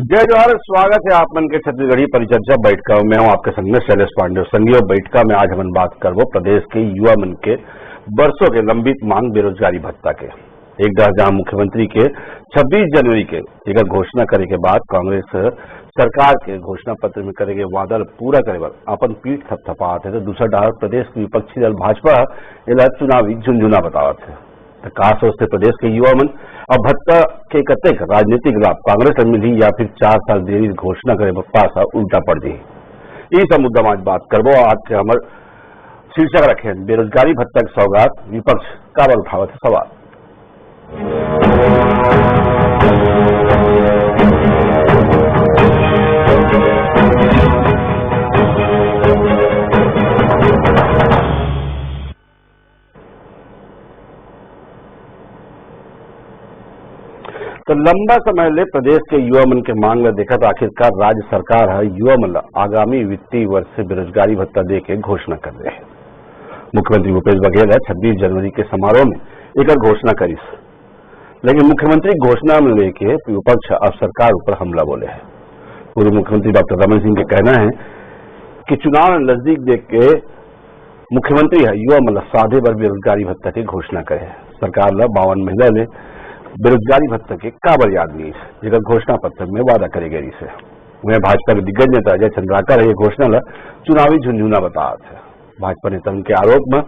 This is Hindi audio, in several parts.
जय जवाहर, स्वागत है आप मन के छत्तीसगढ़ी परिचर्चा बैठका में। मैं हूं आपके संग में शैलेश पांडे। संघीय बैठका में आज हम बात करबो प्रदेश के युवा मन के वर्षों के लंबित मांग बेरोजगारी भत्ता के। एक जहां मुख्यमंत्री के 26 जनवरी के एक घोषणा करे के बाद कांग्रेस सरकार के घोषणा पत्र में करेगे वादा पूरा करे बर अपन पीठ थपथपात है, तो दूसरा डाल प्रदेश के विपक्षी दल भाजपा इला चुनावी झुंझुना बतावत है। तो का सोचते प्रदेश के युवा मन अब भत्ता के कतेक राजनीतिक लाभ कांग्रेस मिली या फिर 4 साल देरी घोषणा करे पासा उल्टा पड़ दी। ये सब मुद्दा आज बात करबो। आज के हमार शीर्षक रखे बेरोजगारी भत्ता की सौगात, विपक्ष काबल उठावत है सवाल। तो लंबा समय ले प्रदेश के युवा मन के मांग में देखा तो आखिरकार राज्य सरकार है युवा मन आगामी वित्तीय वर्ष से बेरोजगारी भत्ता दे के घोषणा कर रहे हैं। मुख्यमंत्री भूपेश बघेल 26 जनवरी के समारोह में एक घोषणा करी, लेकिन मुख्यमंत्री घोषणा में लेके विपक्ष अब सरकार ऊपर हमला बोले हैं। पूर्व मुख्यमंत्री डॉक्टर रमन सिंह का कहना है कि चुनाव नजदीक देख के मुख्यमंत्री है युवा मन साधे पर बेरोजगारी भत्ता की घोषणा करे। सरकार 52 महीना ने बेरोजगारी भत्ता के काबर याद नहीं जगह घोषणा पत्र में वादा करे गई से। वह भाजपा के दिग्गज नेता अजय चंद्राकर ये घोषणा ला चुनावी झुंझुना बतावत है। भाजपा नेता के आरोप में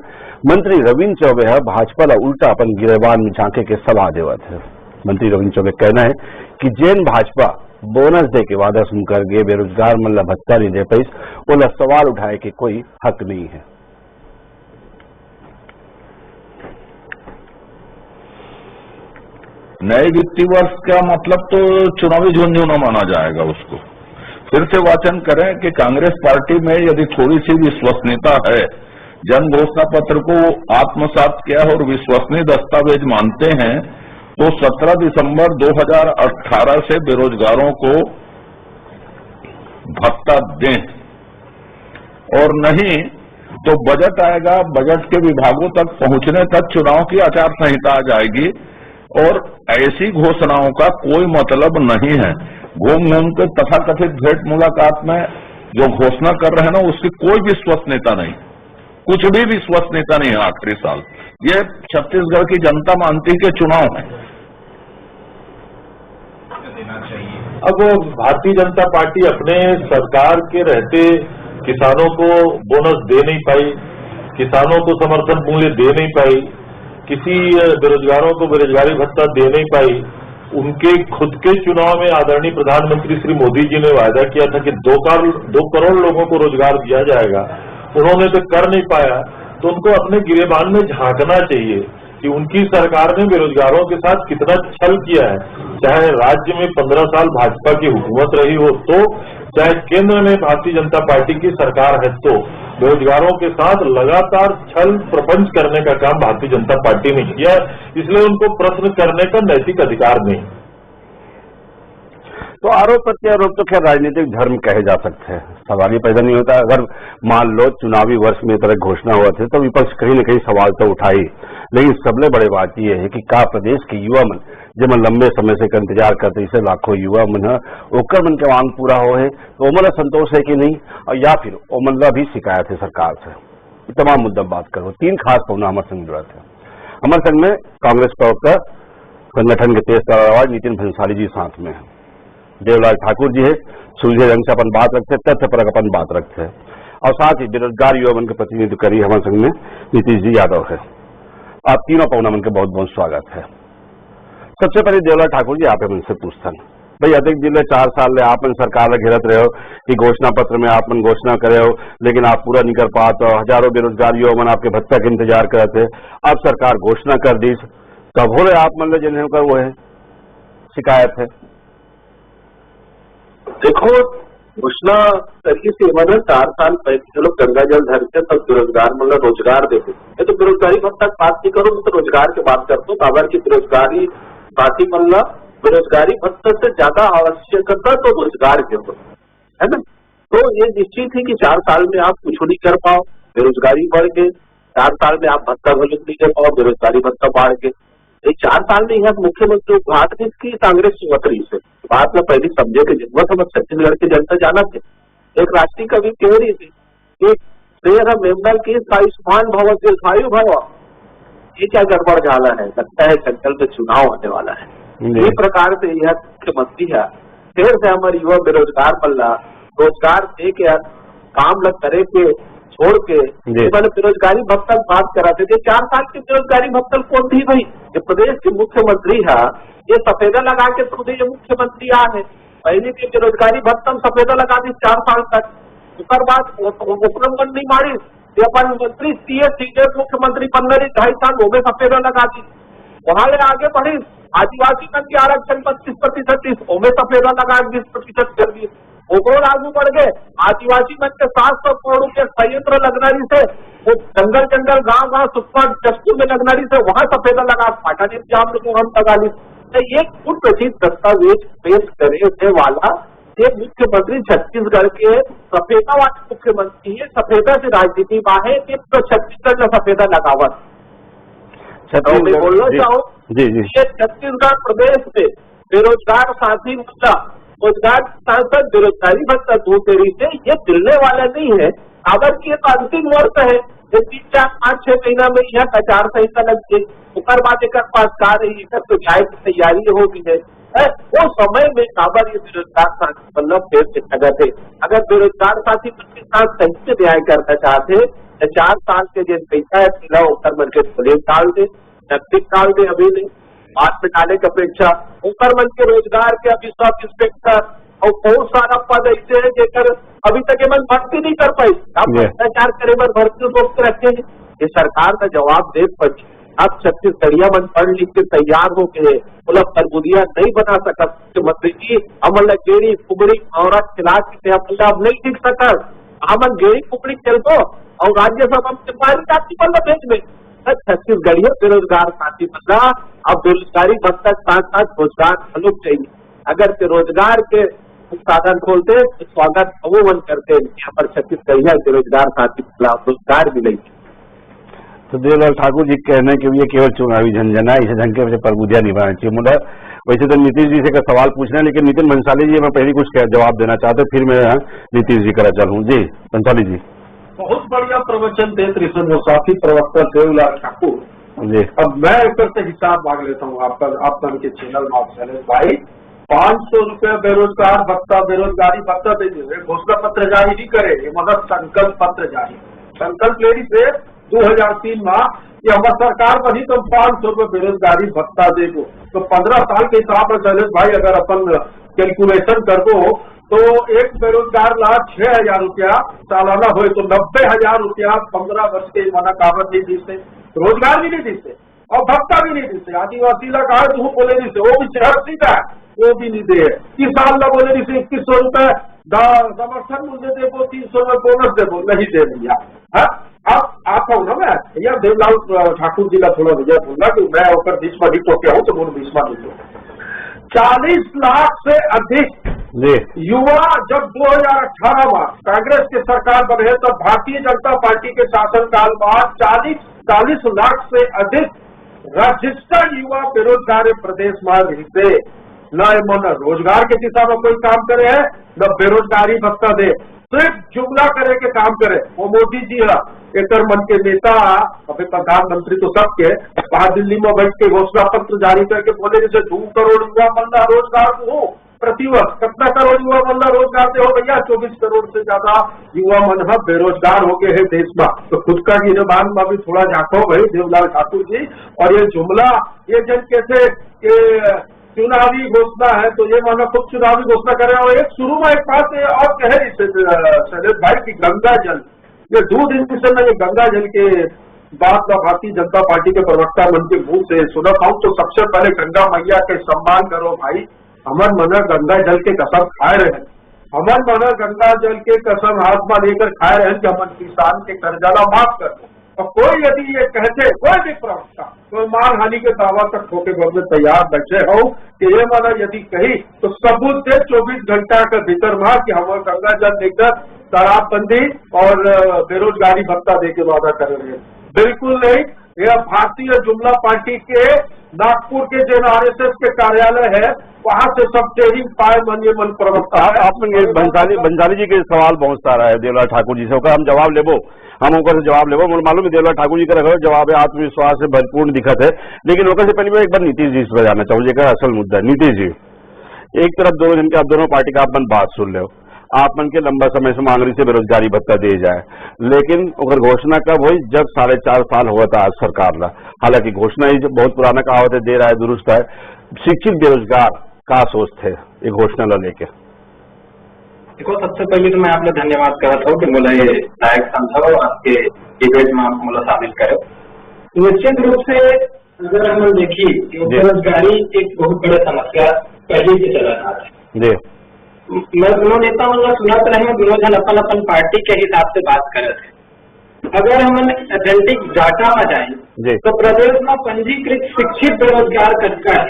मंत्री रविन्द्र चौबे है भाजपा ला उल्टा अपन गिरेबान में झांके के सलाह देवत है। मंत्री रविन्द्र चौबे कहना है कि जैन भाजपा बोनस दे के वादा सुनकर गे बेरोजगार मन ला भत्ता नहीं दे पाई, वो सवाल उठाए के कोई हक नहीं है। नए वित्तीय वर्ष का मतलब तो चुनावी झुंझुना माना जाएगा। उसको फिर से वाचन करें कि कांग्रेस पार्टी में यदि थोड़ी सी विश्वसनीयता है, जन घोषणा पत्र को आत्मसात किया और विश्वसनीय दस्तावेज मानते हैं, तो 17 दिसंबर 2018 से बेरोजगारों को भत्ता दें, और नहीं तो बजट आएगा, बजट के विभागों तक पहुंचने तक चुनाव की आचार संहिता आ जाएगी और ऐसी घोषणाओं का कोई मतलब नहीं है। घूम घूम के तथाकथित भेंट मुलाकात में जो घोषणा कर रहे हैं ना, उसकी कोई विश्वसनीयता नहीं, कुछ भी विश्वसनीयता नहीं है। आखिरी साल ये छत्तीसगढ़ की जनता मानती है कि चुनाव है। अब भारतीय जनता पार्टी अपने सरकार के रहते किसानों को बोनस दे नहीं पाई, किसानों को समर्थन मूल्य दे नहीं पाई, किसी बेरोजगारों को बेरोजगारी भत्ता दे नहीं पाई। उनके खुद के चुनाव में आदरणीय प्रधानमंत्री श्री मोदी जी ने वायदा किया था कि 2 करोड़ लोगों को रोजगार दिया जाएगा, उन्होंने तो कर नहीं पाया। तो उनको अपने गिरेबान में झांकना चाहिए कि उनकी सरकार ने बेरोजगारों के साथ कितना छल किया है। चाहे राज्य में 15 साल भाजपा की हुकूमत रही हो तो, चाहे केंद्र में भारतीय जनता पार्टी की सरकार है तो, बेरोजगारों के साथ लगातार छल प्रपंच करने का काम भारतीय जनता पार्टी ने किया, इसलिए उनको प्रश्न करने का नैतिक अधिकार नहीं। तो आरोप प्रत्यारोप तो खैर राजनीतिक धर्म कहे जा सकते हैं, सवाल ही पैदा नहीं होता। अगर मान लो चुनावी वर्ष में तरह घोषणा हुआ थे तो विपक्ष कहीं न कहीं सवाल तो उठाई, लेकिन सबसे बड़ी बात यह है कि का प्रदेश के युवा मन जब लंबे समय से इंतजार करते, इसे लाखों युवा मन ओकर मन के मांग पूरा हो है तो ओमन संतोष है कि नहीं, और या फिर ओमन भी शिकायत है सरकार से। ये तमाम मुद्दा बात करो। 3 खास पौना हमारे संग जुड़ा थे। हमारे संग में कांग्रेस प्रवक्ता संगठन के तेज तरार नितिन भंसाली जी साथ में है, देवलाल ठाकुर जी है, सुलझे रंग से अपन बात रखते, तथ्य पर अपन बात रखते हैं, और साथ ही बेरोजगार युवा मन के प्रतिनिधित्व करी हमारे संग में नीतीश जी यादव है। आप तीनों पौना मन के बहुत बहुत स्वागत है। सबसे पहले देवलाल ठाकुर जी आप मन से पूछता भाई, अधिक जिले 4 साल ले आप सरकार घेरत रहे हो कि घोषणा पत्र में आप घोषणा करे हो, लेकिन आप पूरा नहीं कर पाते हो। हजारों बेरोजगार युवा मन आपके भत्ता के इंतजार करते, अब सरकार घोषणा कर दी, तब हो रहे आप मन जिन्हें का वो है शिकायत है। देखो, घोषणा तरीके से मतलब 4 साल पहले जो लोग गंगा जल धरते तब बेरोजगार मतलब रोजगार देते, ये तो बेरोजगारी भत्ता की बात नहीं करो, तो रोजगार की बात करते हो। बाबर की बेरोजगारी बाकी मतलब बेरोजगारी भत्ता से ज्यादा आवश्यकता तो रोजगार के हो, है ना। तो ये निश्चित है कि 4 साल में आप कुछ नहीं कर पाओ, बेरोजगारी बढ़ गई। 4 साल में आप भत्ता भले नहीं दे पाओ, बेरोजगारी भत्ता बढ़ गए। ये 4 साल में यहाँ मुख्यमंत्री उद्घाटन की कांग्रेस चुनौती से बात में पहली समझे की जरूरत हम छत्तीसगढ़ की जनता जाना थे। एक राष्ट्रीय कवि कह रही थी कि शेर मेमनल की आयुष्मान भव दीर्घायु भव। ये क्या गड़बड़ झाला है, लगता है जंगल में चुनाव होने वाला है। इस प्रकार से यह मुख्यमंत्री है फिर से हमारे युवा बेरोजगार बल्ला रोजगार दे के काम लग करे के छोड़ के मैंने बेरोजगारी भत्तल बात कराते थे। 4 साल की बेरोजगारी भत्तल कौन थी भाई? ये प्रदेश के मुख्यमंत्री है, ये सफेदा लगा के खुद ये मुख्यमंत्री आ है। पहले की बेरोजगारी भत्तल सफेदा लगा दी 4 साल तक, उसके बाद उपलब्ध नहीं मारी अपन मंत्री सीएस मुख्यमंत्री 15-2.5 साल वो भी सफेदा लगा दी। वहां आगे बढ़ी आदिवासी मन के आरक्षण 25% वो में सफेदा लगा 20% कर दिए। ओवरऑल आगे बढ़ गए आदिवासी मन के 700 करोड़ रुपये संयंत्र लगनारी से वो जंगल गांव सुखमा जसपुर में लगनारी से वहां सफेदा लगा पाटन इंतजाम को हम लगा ली। ये कुछ रचित दस्तावेज पेश करने वाला ये मुख्यमंत्री छत्तीसगढ़ के सफेदा वाले मुख्यमंत्री है। सफेदा से राजनीति बाहे तो छत्तीसगढ़ में सफेदा लगावत मैं बोलना चाहूँ ये छत्तीसगढ़ प्रदेश में बेरोजगार साथी मुद्दा रोजगार सांसद बेरोजगारी भत्ता 2 तेरी से ये मिलने वाला नहीं है। अगर की एक अंतिम वर्ष है ये 3-4-5-6 महीना में यह आचार संहिता लग गई उसके बाद एक पास का रही है तो जाए की तैयारी होगी है वो समय में काबर ये बेरोजगार साथी मतलब फिर से जगह थे। अगर बेरोजगार साथी के साथ सही से न्याय करना चाहते तो 4 साल के जिन पैसा है मिला उतर मन के पुलिस डाल दे नैतिक डाल दे अभी नहीं बात में डाले की अपेक्षा ऊपर मन के रोजगार के अभी सब इंस्पेक्टर और बहुत सारा पद ऐसे है जेकर अभी तक मन भर्ती नहीं कर पाई। अब भ्रष्टाचार करे मन भर्ती रोक रखे हैं। ये सरकार का जवाब दे पड़ी। अब छत्तीसगढ़िया मन पढ़ लिख के तैयार हो गए मतलब तरबुदिया नहीं बना सका मुख्यमंत्री जी अमल गेड़ी कुबड़ी औरत खिलाफ अब नहीं दिख सका हमन गेड़ी कुबड़ी खेल दो और राज्यसभा में भेज में छत्तीसगढ़िया बेरोजगार साथी बंदा अब बेरोजगारी भत्ता साथ साथ रोजगार हलुक चाहिए। अगर के रोजगार के साधन खोलते तो स्वागत अमूमन करते यहाँ पर छत्तीसगढ़िया बेरोजगार साथी रोजगार मिलेगी। तो देवलाल ठाकुर जी कहने के लिए केवल चुनावी झंझना इसे ढंग के वजह परबुदिया नहीं बनाना चाहिए। मुझे वैसे तो नीतीश जी से का सवाल पूछना है लेकिन नितिन भंसाली जी मैं पहले कुछ जवाब देना चाहते फिर मैं नीतीश जी करा चलूँ। जी भंसाली जी बहुत बढ़िया प्रवचन दे त्रिशन साथी प्रवक्ता देवलाल ठाकुर जी। अब मैं एक से हिसाब मांग लेता हूँ आपका के चैनल में भाई 500 रुपये बेरोजगार भत्ता बेरोजगारी भत्ता दे घोषणा पत्र जारी नहीं करे ये मतलब संकल्प पत्र जारी संकल्प लेनी से 2003 में ये हमारे सरकार पर ही तो 500 रुपये बेरोजगारी भत्ता देगो तो 15 साल के हिसाब से शैलेश भाई अगर अपन कैलकुलेशन कर दो तो एक बेरोजगार ला 6,000 रुपया सालाना हो तो 90,000 रुपया 15 वर्ष के मनोकामत नहीं दीते रोजगार भी नहीं दीते और भत्ता भी नहीं दीते। आदिवासी ला कहा तू बोले नहीं से वो भी शहर सीधा वो भी नहीं दे किसान ला बोले नहीं से 2100 रुपए समर्थन मूल्य दे वो 300 रुपये बोनस दे वो नहीं दे दिया। अब आप हो ना मैं भैया देवलाल ठाकुर जी का थोड़ा विजय बोलना कि मैं होकर बीच में हिट होके हूँ तो बोलो बीच में नहीं 40 लाख से अधिक युवा जब 2018 में कांग्रेस की सरकार बने तब भारतीय जनता पार्टी के शासनकाल बाद 40 लाख से अधिक रजिस्टर्ड युवा बेरोजगार प्रदेश में रहते न मन रोजगार के दिशा में कोई काम करे है न बेरोजगारी भत्ता दे सिर्फ जुमला करे के काम करे। वो मोदी जी है एक मन के नेता अभी प्रधानमंत्री तो सबके बाहर दिल्ली में बैठ के घोषणा पत्र जारी करके बोले जैसे 2 करोड़ युवा बंदा रोजगार हो प्रतिवर्ष कितना करोड़ युवा बंदा रोजगार दे हो भैया 24 करोड़ से ज्यादा युवा मन बेरोजगार हो गए हैं देश में। तो खुद का निर्माण में भी थोड़ा झांको भाई देवलाल ठाकुर जी। और ये जुमला ये जन कैसे चुनावी घोषणा है तो ये मानो खुद चुनावी घोषणा कर रहे हैं। एक शुरू में एक बात और कहे शैलेश भाई की गंगा जल ये 2 दिन से मैं ये गंगा जल के बात का भारतीय जनता पार्टी के प्रवक्ता मन के मुंह से सुना था तो सबसे पहले गंगा मैया के सम्मान करो भाई। हमन मना गंगा जल के कसम खाए रहे हमन मना गंगा जल के कसम हाथ में लेकर खाए रहे कि हमन किसान के कर्जा माफ कर दो। और कोई यदि ये कहते कोई भी प्रवक्ता तो मान हानि के दावा तक होके में तैयार बैठे हो कि ये माना यदि कही तो सबूत दे 24 घंटा के भीतर में कि हमारे गंगा जल लेकर शराबबंदी और बेरोजगारी भत्ता दे के वादा कर रहे हैं। बिल्कुल नहीं। यह भारतीय जुमला पार्टी के नागपुर के जो RSS के कार्यालय है वहाँ से सब टेरिंग पाए मन ये मन प्रवक्ता है। आपने बंसाली जी के सवाल बहुत सारा है देवलाल ठाकुर जी से, ओकर हम जवाब लेबो, हम ओकर से जवाब लेबो। मुझे मालूम है देवलाल ठाकुर जी का रखो जवाब है, आत्मविश्वास से भरपूर दिखत है, लेकिन ओकर से पहले मैं एक बार नीतीश जी से जाना चाहूँ, जेकर असल मुद्दा है। नीतीश जी, एक तरफ दोनों दिन के आप दोनों पार्टी का आप बात सुन लो, आप मन के लंबा समय से मांग रही से बेरोजगारी भत्ता दिए जाए, लेकिन ओकर घोषणा कब हुई? जब 4.5 साल हुआ था आज सरकार ला। हालांकि घोषणा ही जो बहुत पुराना कहावत है, देर आए दुरुस्त है। शिक्षित बेरोजगार का सोच थे ये घोषणा ला लेके? देखो, सबसे पहले तो मैं आपने धन्यवाद करता हूँ कि मुझे ये लायक समझा और आपके इवेंट में आप मुझे शामिल करो। निश्चित रूप से अगर हम देखिए बेरोजगारी एक बहुत बड़ी समस्या पहले से चला रहा है जी। मैं दोनों नेता मतलब सुना तो नहीं, दोनों जन अपन अपन पार्टी के हिसाब से बात कर रहे थे। अगर हम ऑथेंटिक डाटा में जाए तो प्रदेश में पंजीकृत शिक्षित बेरोजगार कितना है,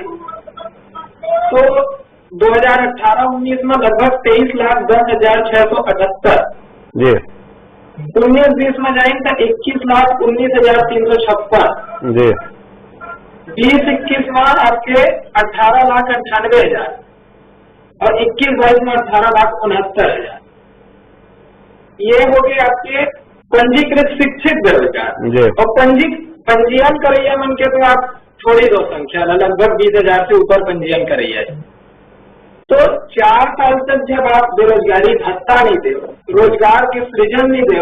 तो 2018-19 में लगभग 23,10,678 जी। 19-20 में जाए तो 21,19,356 जी। 20-21 में आपके 18,98,000 और 21-22 में 18,69,000। ये हो गए आपके पंजीकृत शिक्षित बेरोजगार। और पंजीयन करैया मन के तो आप छोड़ी दो संख्या, लगभग 20,000 से ऊपर पंजीयन करैया है। तो 4 साल तक जब आप बेरोजगारी भत्ता नहीं दे, रोजगार के सृजन नहीं दे,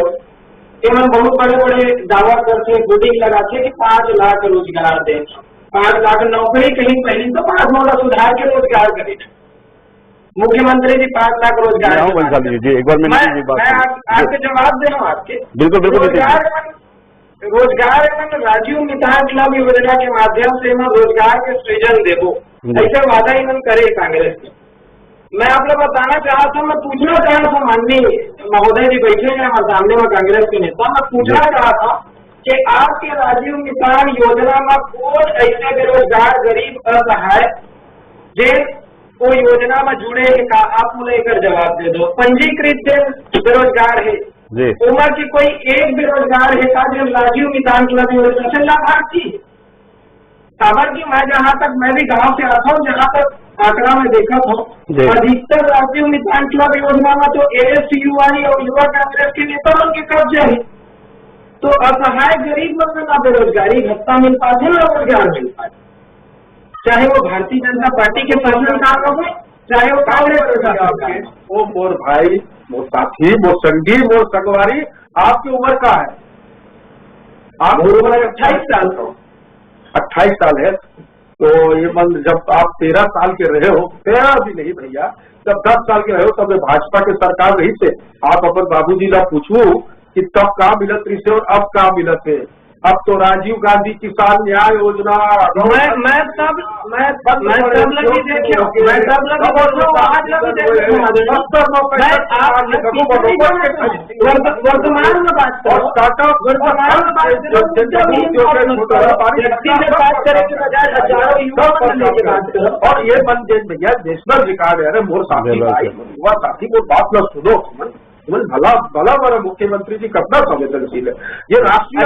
एवं बहुत बड़े बड़े दावा करते, बोर्डिंग लगाते कि 5 लाख रोजगार दें, 5 लाख नौकरी कहीं पहली तो 5 लाख सुधार के रोजगार करें। मुख्यमंत्री जी 5 लाख रोजगार जी, एक बार मैं आपके जवाब दे रहा हूँ आपके। बिल्कुल रोजगार एवं राजीव मितान क्लब योजना के माध्यम से रोजगार के सृजन देवो, ऐसे वादा इन्होंने करे कांग्रेस ने। मैं आप लोग बताना चाहा था, मैं पूछना चाहा था, माननीय महोदय जी बैठे हैं हमारे सामने में कांग्रेस के नेता, मैं पूछना चाहा था कि आपके राजीव मितान योजना में कौन ऐसे बेरोजगार गरीब असहाय जे वो योजना में जुड़े का आप मुझे एक जवाब दे दो। पंजीकृत बेरोजगार है, उम्र की कोई एक बेरोजगार है का जो राजीव मितान क्लब योजना से लाभार्थी? खबर की मैं जहाँ तक मैं भी गांव से आता हूँ, जहाँ तक आंकड़ा में देखा था, अधिकतर राजीव मितान क्लब योजना में तो ASUI और युवा कांग्रेस के नेताओं के कब्जे है। तो असहाय गरीब लोग में ना बेरोजगारी भत्ता मिल पाते ना रोजगार मिल पाते, चाहे वो भारतीय जनता पार्टी के शासनकाल में हो, चाहे वो कांग्रेस। वो मोर भाई, वो साथी, वो संगी, वो संगवारी, आपकी उम्र का है? आप उम्र 28 साल का, 28 साल है। तो ये मन जब आप 13 साल के रहे हो, 13 भी नहीं भैया, जब 10 साल के रहे हो तब भाजपा के सरकार रही थे। आप अपन बाबूजी ला पूछू कि तब कहाँ मिलत रही थे और अब कहाँ मिलत है। अब तो राजीव गांधी किसान न्याय योजना, मैं तब लगी देखिए, मैं तब लगी आज लगी देखिए, वर्तमान में बात करो, वर्तमान में बात करें के बजाय हजारों युवा बात करो। और ये मन भैया नेशनल रिकॉर्ड है। अरे मोर साथी भाई, युवा साथी को बात न सुनो, भला भला हमारा मुख्यमंत्री जी कितना संवेदनशील है। ये राष्ट्रीय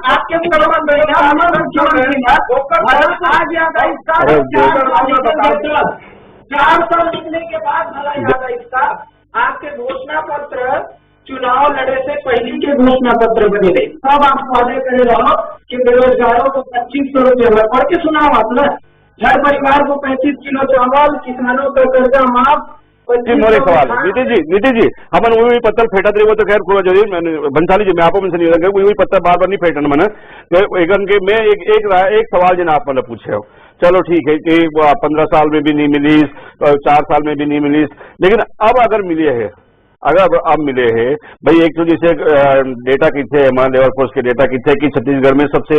आपके मुख्यमंत्री 4 साल निकलने के बाद भला याद है इसका, आपके घोषणा पत्र चुनाव लड़े से पहले के घोषणा पत्र बने रहे, तब आप वादे करे रहो कि बेरोजगारों को 2500 रुपये पढ़ के सुनाओ आपने, हर परिवार को 35 किलो चावल, किसानों का कर्जा माफ। मोरे सवाल नीतीश जी हमन वही पत्थर फेटत रही, वो तो खैर बंसाली जी मैं आपको से नहीं वही पत्थर बार बार नहीं फेटन मन के। मैं एक सवाल जिन्हें आप मतलब पूछे हो, चलो ठीक है कि 15 साल में भी नहीं मिली, 4 साल में भी नहीं मिली, लेकिन अब अगर मिले है, अगर अब मिले हैं भाई, एक तो जैसे डेटा कितने हमारे लेबर फोर्स के डेटा कितने कि छत्तीसगढ़ में सबसे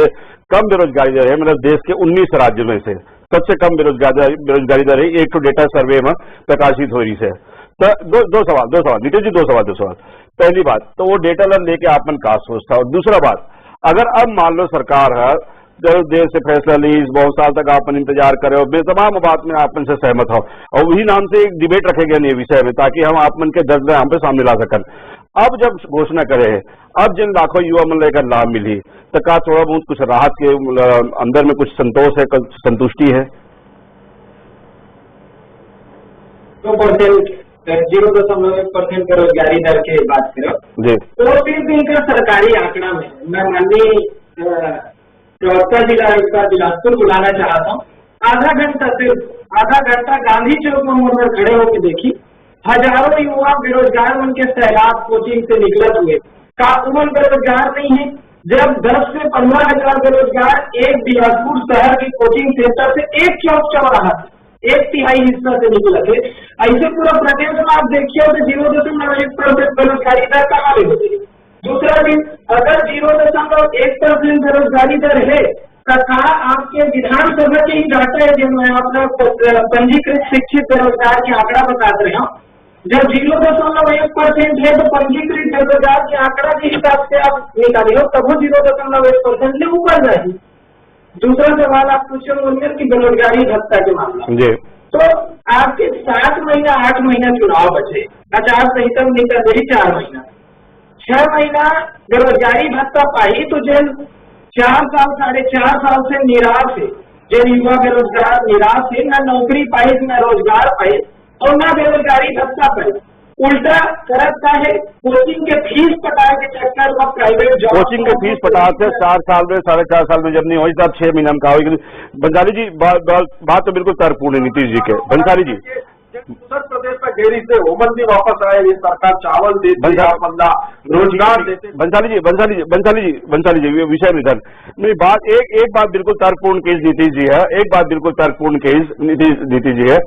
कम बेरोजगारी दर है, मतलब देश के 19 राज्यों में से सबसे कम बेरोजगारी दर है। एक तो डेटा सर्वे में प्रकाशित हो रही है। तो दो सवाल नीतीश जी, दो सवाल। पहली बात तो वो डेटा लेके आप मन का सोचता, और दूसरा बात, अगर अब मान लो सरकार है देर से फैसला ली, बहुत साल तक आप इंतजार करे हो, तमाम बात में आप से सहमत हो, और वही नाम से एक डिबेट रखे गए ये विषय में, ताकि हम आप मन के दर्द हम पे सामने ला सकन। अब जब घोषणा करे, अब जिन लाखों युवा मन लेकर लाभ मिली, तो का थोड़ा बहुत कुछ राहत के अंदर में कुछ संतोष है, संतुष्टि है? 0.1% बेरोजगारी दर की बात करें जी, तो सिर्फ इनका सरकारी आंकड़ा में मैं माननीय प्रवक्ता जिला बिलासपुर बुलाना चाहता हूँ। सिर्फ आधा घंटा गांधी चौक में मोड़ पर खड़े होकर देखी, हजारों युवा बेरोजगार उनके सैलाब कोचिंग से निकलत हुए। काफूमन बेरोजगार नहीं है, जब 10 से 15 हजार बेरोजगार एक बिलासपुर शहर की कोचिंग सेंटर से एक चौक चौराहा से 1/3 हिस्सा से निकले थे। ऐसे पूरा प्रदेश में आप देखिए तो 0.1% बेरोजगारी दर कहाँ ले होती है। दूसरा दिन अगर 0.1% बेरोजगारी दर है तो कहा आपके विधानसभा के ही डाटा है जिनमें अपना पंजीकृत शिक्षित बेरोजगार के आंकड़ा बताते रहे। जब 0.1% है तो पंजीकृत बेरोजगार के आंकड़ा के हिसाब से आप निकालिए तब वो 0.1% से ऊपर जाएगी। दूसरा सवाल आप पूछे मुझे कि बेरोजगारी भत्ता के मामला जी, तो आपके 7 महीना 8 महीना चुनाव बचे, आचार संहिता में निकल रही 4 महीना, 6 महीना बेरोजगारी भत्ता पाई तो जिन 4 साल 4.5 साल से निराश है, जिन युवा बेरोजगार निराश है, न नौकरी पाई न रोजगार पाए और न बेरोजगारी भत्ता पाए। उल्टा करता है कोचिंग के फीस पटाए के चक्कर में प्राइवेट जॉब, कोचिंग के फीस पटाते 4 साल में 4.5 साल में जब नहीं होगी तब 6 महीना में कहा होगी। बंसाली जी बात तो बिल्कुल तर्कपूर्ण है नीतीश जी के। बंसाली जी, उत्तर प्रदेश में घेरी से ओमन भी वापस आए, ये सरकार चावल देती है, बंदा रोजगार देते। बंसाली जी विषय निधन नहीं बात, एक बात बिल्कुल तर्कपूर्ण केस नीतीश जी है, एक बात बिल्कुल तर्कपूर्ण केस नीतीश जी है।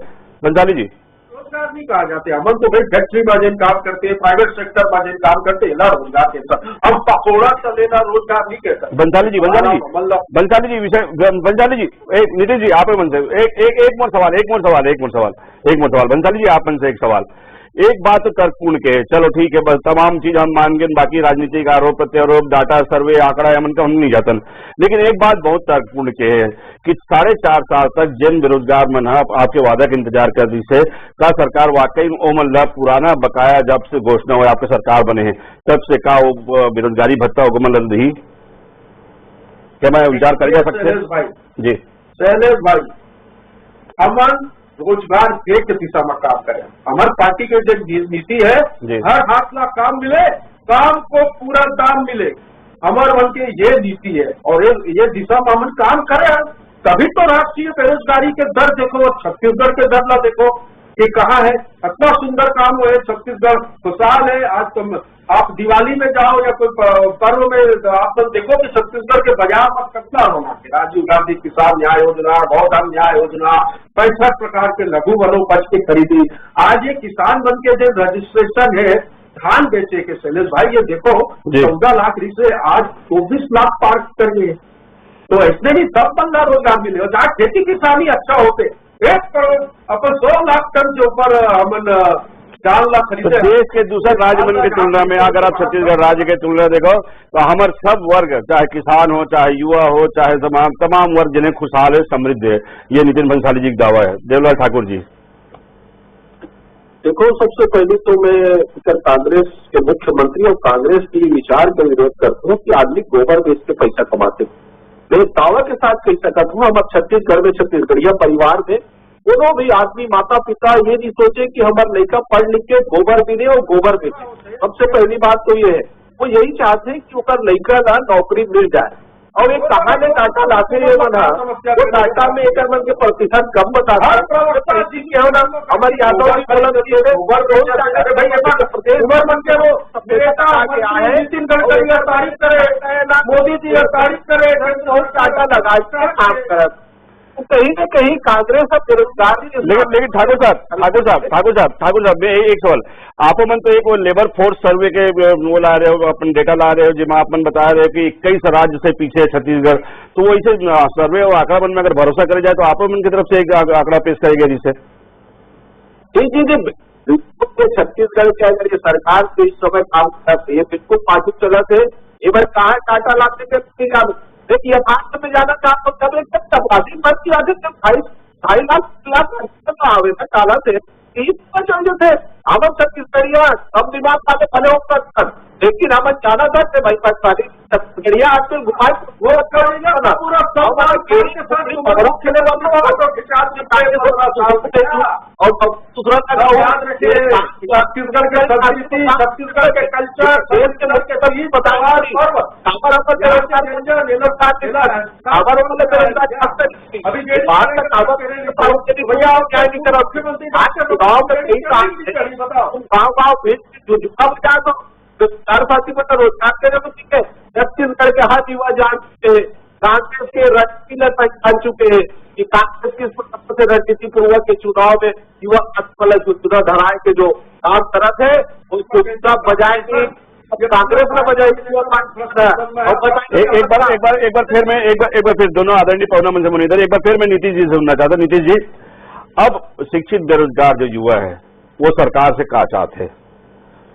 बंसाली जी, रोजगार नहीं कहा जाते, अमन तो भाई फैक्ट्री में जिन काम करते हैं, प्राइवेट सेक्टर में जिन काम करते हैं ना रोजगार के साथ, हम पकौड़ा चलेना रोजगार नहीं कहता। बंसाली जी विषय, बंसाली जी नीतीश जी आप मन से एक मोर सवाल बंसाली जी आप मन से एक सवाल। एक बात तो तर्कपूर्ण के, चलो ठीक है, बस तमाम चीज हम मान गए, बाकी राजनीतिक आरोप प्रत्यारोप डाटा सर्वे आंकड़ा हमन का हम नहीं जातन, लेकिन एक बात बहुत तर्कपूर्ण के है कि 4.5 साल तक जिन बेरोजगार मन आपके वादा का इंतजार कर दी से का सरकार वाकई ओ मतलब पुराना बकाया जब से घोषणा हुआ आपके सरकार बने हैं तब से का वो बेरोजगारी भत्ता होगा मतलब नहीं क्या मैं विचार कर सकते हैं? जी शैलेश भाई, अमन रोजगार के दिशा में काम करें, हमारी पार्टी की जो नीति है हर 8 लाख काम मिले, काम को पूरा दाम मिले, हमारे मन की ये नीति है और ये दिशा में हम काम करें तभी तो राष्ट्रीय बेरोजगारी के दर देखो, छत्तीसगढ़ के दर ला देखो कि कहाँ है, इतना सुंदर काम हुआ है छत्तीसगढ़, खुशहाल है। आज तुम आप दिवाली में जाओ या कोई पर्व में आप लोग देखो कि छत्तीसगढ़ के बाजार में कितना होना है, राजीव गांधी किसान न्याय योजना, गौधन न्याय योजना, 65 प्रकार के लघु वनोपज की खरीदी। आज ये किसान बन के जो रजिस्ट्रेशन है धान बेचे के, शैलेश भाई ये देखो 14 लाख से आज 24 लाख पार कर गए, तो इसमें भी सब बंदा रोजगार मिले। और जहाँ खेती किसानी अच्छा होते 1 करोड़ अपन 100 लाख टन के ऊपर हमन 4 लाख खरीदे। तो देश के दूसरे राज्य की तुलना में अगर आप छत्तीसगढ़ राज्य की तुलना देखो तो हमारे सब वर्ग, चाहे किसान हो, चाहे युवा हो, चाहे तमाम वर्ग जिन्हें खुशहाल है, समृद्ध है, ये नितिन बंसाली जी का दावा है। देवलाल ठाकुर जी, देखो सबसे पहले तो मैं कांग्रेस के मुख्यमंत्री और कांग्रेस के विचार का विरोध करता हूँ कि आदमी गोबर बेच के पैसा कमाते। मैं दावा के साथ कह सकता हूँ हमारे छत्तीसगढ़ में छत्तीसगढ़िया परिवार में दोनों भी आदमी माता पिता ये नहीं सोचे कि हमारे लड़का पढ़ लिख के गोबर भी दे और गोबर बेचे। सबसे पहली बात तो ये है वो यही चाहते हैं कि उनका लड़का ना नौकरी मिल जाए। और एक कहा ने डाटा लाते हुए बना वो डाटा में एक मन के प्रतिशत कम बता हमारी यादव नितिन गडकरी तारीफ करे, मोदी जी तारीफ करे, डाटा लगा काम करे, कहीं न कहीं कांग्रेस अब बेरोजगारी। लेकिन ठाकुर साहब मैं एक सवाल आप मन तो एक वो लेबर फोर्स सर्वे के वो ला रहे हो, अपन डेटा ला रहे हो जिसमें अपन बता रहे हो कि 21 राज्य से पीछे है छत्तीसगढ़, तो वैसे सर्वे और आंकड़ा मन में अगर भरोसा करे जाए तो आप मन की तरफ से एक आंकड़ा पेश करेगा जिससे छत्तीसगढ़ के अगर ये सरकार तो इस समय काम करती है बिल्कुल पार्टी चला थे ये बार कहा टाटा लाते के काम देखिए यथार्थ में जाना काम कर एकदम तबाही मत की आदत जब 2.5 लाख आवेदन डाला थे समझे थे हम छत्तीसगढ़िया हम दिमाग का भले होकर, लेकिन हम जाना था कि भाई पाकिस्तानी छत्तीसगढ़िया आजकल घुमाए वो पूरा और दूसरा छत्तीसगढ़ के कल्चर देश के लोग के सब ये बताया भैया और क्या नहीं करा गाँव गाँव भेज जो जुकाम क्या तो चार साथी बता रोजगार के लिए ठीक है। छत्तीसगढ़ के हर युवा जान चुके हैं, कांग्रेस के रणनीति बन चुके हैं कि कांग्रेस की सबसे रणनीति पूर्व के चुनाव में युवा चुनाव धराए के जो काम कर रहे थे उसको सब बजाएंगे, कांग्रेस में बजाएगी। एक बार फिर दोनों आदरणीय पवना मनसे मुनिधर, एक बार फिर मैं नीतीश जी से सुनना चाहता हूँ। नीतीश जी, अब शिक्षित बेरोजगार जो युवा है वो सरकार से क्या चाहते हैं?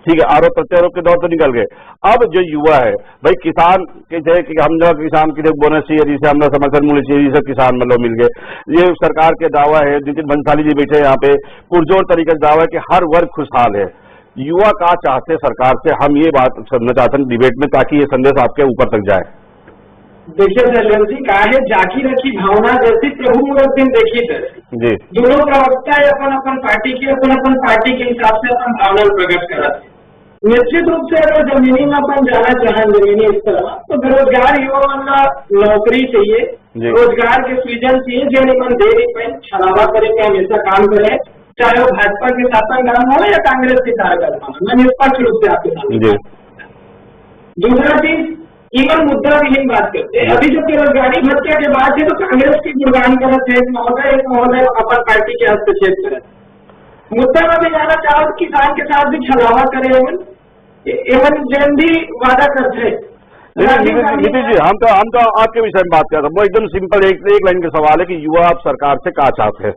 ठीक है, आरोप प्रत्यारोप के दौर तो निकल गए। अब जो युवा है भाई, किसान के चाहे कि हम जो किसान की बोनस चाहिए, जिसे हम समर्थन मूल्य चाहिए, सब किसान मतलब मिल गए। ये सरकार के दावा है, नितिन भंसाली जी बैठे यहाँ पे, पुरजोर तरीके से दावा है कि हर वर्ग खुशहाल है। युवा का चाहते सरकार से, हम ये बात सुनना चाहते हैं डिबेट में, ताकि ये संदेश आपके ऊपर तक जाए। देखिए सैलवन जी, काहे जाकी रखी भावना जैसी प्रभु मुहूर्त दिन देखी तैसी जी, दोनों प्रवक्ता है अपन अपन पार्टी के हिसाब से अपन भावना प्रकट करा। निश्चित रूप से अगर जमीनी में अपन जाना चाहें जमीनी स्तर में, तो बेरोजगार युवा मतलब नौकरी चाहिए, रोजगार के सृजन चाहिए, जो निमन दे रही पाए छलावा करे के हमेशा काम करे, चाहे वो भाजपा के शासन काल हो या कांग्रेस की कार्यकाल हो। मैं निष्पक्ष रूप से आपके सामने। दूसरा चीज, केवल मुद्दा विहीन बात करते हैं। अभी जो बेरोजगारी भत्ते के बाद है तो कांग्रेस की गुणगान करते हैं महोदय अपन पार्टी के हस्तक्षेप करें। मुद्दा में भी जाना चाहो तो किसान के साथ भी छलावा करे, एवं जन भी वादा करते हैं। नीतीश जी, हम तो आपके विषय में बात कर रहे हैं। वो एकदम सिंपल एक लाइन का सवाल है कि युवा आप सरकार से क्या चाहते हैं?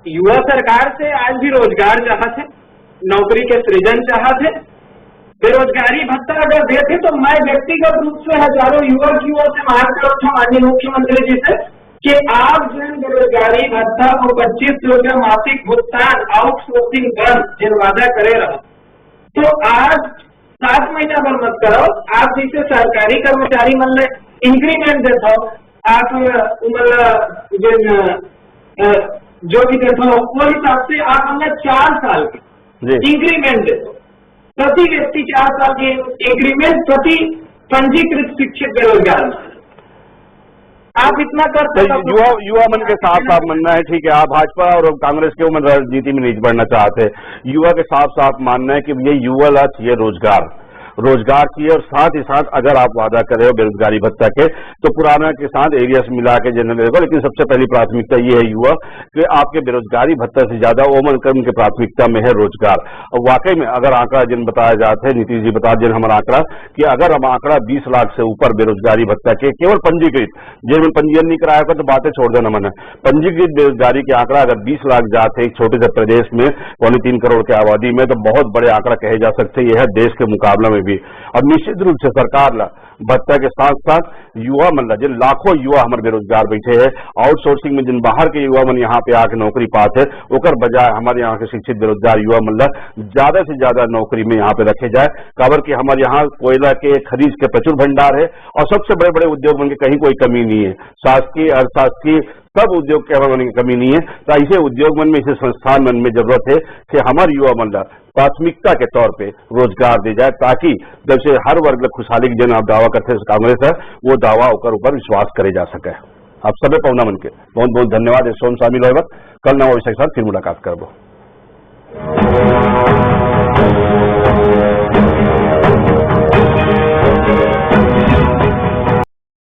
युवा सरकार से आज भी रोजगार चाहते, नौकरी के सृजन चाहते, बेरोजगारी भत्ता अगर देते तो मैं व्यक्तिगत रूप से हजारों युवा की ओर से मांग करता हूँ माननीय मुख्यमंत्री जी से कि आप जो बेरोजगारी भत्ता और 2500 रुपया मासिक भुगतान आउटसोर्सिंग कर जिन वादा करे रहो, तो आज 7 महीना पर मत करो। आप जिसे सरकारी कर्मचारी मतलब इंक्रीमेंट देते हो, आप जो भी देते हो वो हिसाब से आप हमें 4 साल की इंक्रीमेंट देते हो, प्रति व्यक्ति 4 साल की इंक्रीमेंट प्रति पंजीकृत शिक्षित बेरोजगार में आप इतना कर सकते। युवा मन के साफ साफ मानना है, ठीक है, आप भाजपा और कांग्रेस के उम्र राजनीति में नहीं बढ़ना चाहते। युवा के साफ साफ मानना है कि ये युवा ला चाहिए रोजगार चाहिए, और साथ ही साथ अगर आप वादा कर रहे हो बेरोजगारी भत्ता के, तो पुराना के साथ एरिया से मिला के जनरल लेवल, लेकिन सबसे पहली प्राथमिकता ये है युवा कि आपके बेरोजगारी भत्ता से ज्यादा ओमन कर्म की प्राथमिकता में है रोजगार। और वाकई में अगर आंकड़ा जिन बताया जाता है, नीतीश जी बता जिन हमारा आंकड़ा कि अगर हम आंकड़ा 20 लाख से ऊपर बेरोजगारी भत्ता के केवल पंजीकृत, जिनमें पंजीयन नहीं कराया होगा तो बातें छोड़ देना मन है, पंजीकृत बेरोजगारी के आंकड़ा अगर 20 लाख जाते एक छोटे से प्रदेश में 3.25 करोड़ की आबादी में, तो बहुत बड़े आंकड़ा कहे जा सकते हैं। यह है देश के मुकाबला में भी। और निश्चित रूप से सरकार भत्ता के साथ साथ युवा मन जिन लाखों युवा हमारे बेरोजगार बैठे हैं, आउटसोर्सिंग में जिन बाहर के युवा मन यहाँ पे आके नौकरी पाते, ओकर बजाय हमारे यहाँ के शिक्षित बेरोजगार युवा मन ज्यादा से ज्यादा नौकरी में यहाँ पे रखे जाए। काबर की हमारे यहाँ कोयला के खनिज के प्रचुर भंडार है, और सबसे बड़े बड़े उद्योग मन के कहीं कोई कमी नहीं है, शासकीय अशासकीय सब उद्योग के मन की कमी नहीं है। तो ऐसे उद्योग मन में, इसे संस्थान मन में जरूरत है कि हमारे युवा मन प्राथमिकता के तौर पे रोजगार दे जाए, ताकि जब से हर वर्ग खुशहाली की जन आप दावा करते हैं कांग्रेस है, वो दावा ऊपर विश्वास करे जा सके। आप सबे पवना मन के बहुत बहुत धन्यवाद। सोम शामिल होगा, कल नवा विषय के साथ फिर मुलाकात करबो।